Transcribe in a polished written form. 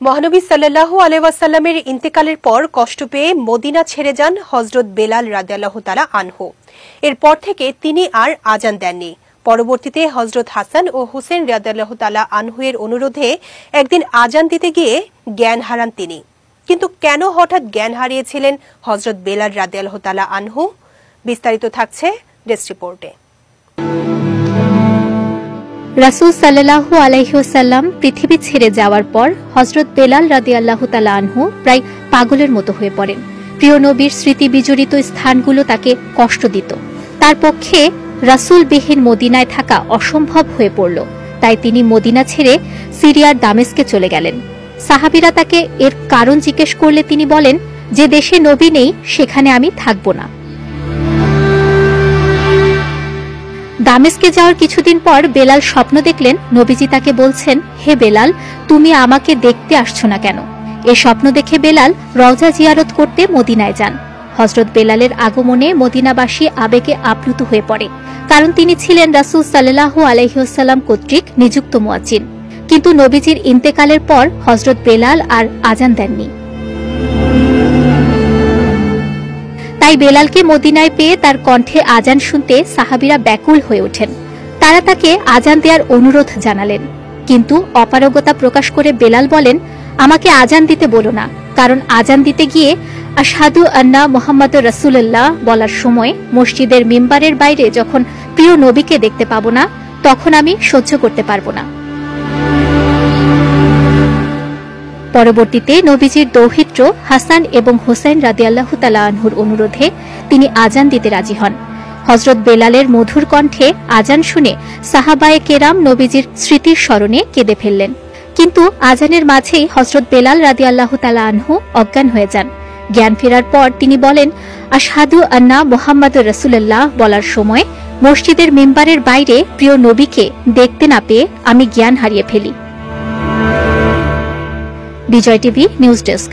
মহানবী সাল্লাল্লাহু আলাইহি ওয়াসাল্লামের ইন্তেকালের পর কষ্ট পেয়ে মদিনা ছেড়ে যান হযরত বেলাল রাদিয়াল্লাহু তাআলা আনহু। এরপর থেকে তিনি আর আজান দেননি। পরবর্তীতে হযরত হাসান ও হুসেন রাদিয়াল্লাহু তাআলা আনহুয়ের অনুরোধে একদিন আজান দিতে গিয়ে জ্ঞান হারান তিনি। কিন্তু কেন হঠাৎ জ্ঞান হারিয়েছিলেন হযরত বেলাল রাদিয়াল্লাহু তাআলা আনহু? বিস্তারিত থাকছে ডেস্ক রিপোর্টে। রাসূল সাল্লাল্লাহু আলাইহি ওয়াসাল্লাম পৃথিবী ছেড়ে যাওয়ার পর হযরত বেলাল রাদিয়াল্লাহু তাআলা আনহু প্রায় পাগলের মতো হয়ে পড়েন। প্রিয় নবীর স্মৃতি বিজড়িত স্থানগুলো তাকে কষ্ট দিত। তার পক্ষে রাসূলবিহীন মদিনায় থাকা অসম্ভব হয়ে পড়ল। তাই তিনি মদিনা ছেড়ে সিরিয়ার দামেস্কে চলে গেলেন। সাহাবীরা তাকে এর কারণ জিজ্ঞেস করলে তিনি বলেন, যে দেশে নবী নেই সেখানে আমি থাকব না। দামেস্কে যাওয়ার কিছুদিন পর বেলাল স্বপ্ন দেখলেন নবীজি তাকে বলছেন, হে বেলাল, তুমি আমাকে দেখতে আসছো না কেন? এ স্বপ্ন দেখে বেলাল রওজা জিয়ারত করতে মদিনায় যান। হযরত বেলালের আগমনে মদিনাবাসী আবেগে আপ্লুত হয়ে পড়ে, কারণ তিনি ছিলেন রাসূল সাল্লাল্লাহু আলাইহি ওয়াসাল্লাম কর্তৃক নিযুক্ত মুয়াজ্জিন। কিন্তু নবীজির ইন্তেকালের পর হযরত বেলাল আর আজান দেননি। তাই বেলালকে মদিনায় পেয়ে তার কণ্ঠে আজান শুনতে সাহাবীরা ব্যাকুল হয়ে ওঠেন। তারা তাকে আজান দেওয়ার অনুরোধ জানালেন, কিন্তু অপারগতা প্রকাশ করে বেলাল বলেন, আমাকে আজান দিতে বলো না, কারণ আজান দিতে গিয়ে আশহাদু আন্না মুহাম্মাদুর রাসূলুল্লাহ বলার সময় মসজিদের মিম্বারের বাইরে যখন প্রিয় নবীকে দেখতে পাবো না, তখন আমি সহ্য করতে পারবো না। পরবর্তীতে নবীজির দৌহিত্র হাসান এবং হুসাইন রাদিয়াল্লাহু তাআলা আনহুর অনুরোধে তিনি আজান দিতে রাজি হন। হযরত বেলালের মধুর কণ্ঠে আজান শুনে সাহাবায়ে কেরাম নবীজির স্মৃতির স্মরণে কেঁদে ফেললেন। কিন্তু আজানের মাঝেই হযরত বেলাল রাদিয়াল্লাহু তাআলা আনহু অজ্ঞান হয়ে যান। জ্ঞান ফেরার পর তিনি বলেন, আশহাদু আন্না মুহাম্মাদুর রাসূলুল্লাহ বলার সময় মসজিদের মিম্বারের বাইরে প্রিয় নবীকে দেখতে না পেয়ে আমি জ্ঞান হারিয়ে ফেলি। বিজয় টিভি নিউজ ডেস্ক।